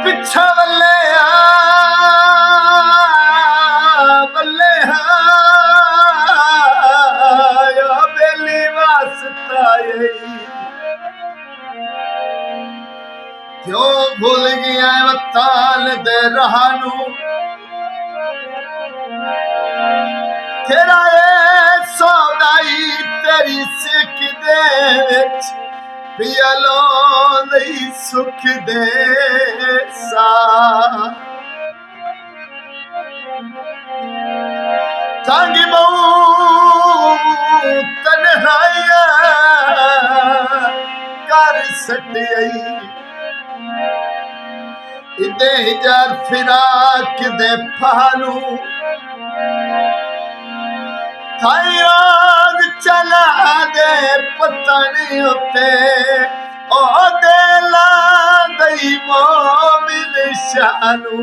पिछा वल्ले बल्ले बेली वास्ता क्यों भूल गया वताल दे रहानू तेरा ये सौदाई तेरी सिख दे पियलो नहीं सुख दे सा तांगी बहु तन्हाइया कर सटियई इदे हजार फिराक दे फालू थाई आग चला दे पतनी उते ओ दे ला दई मोमिन शानू।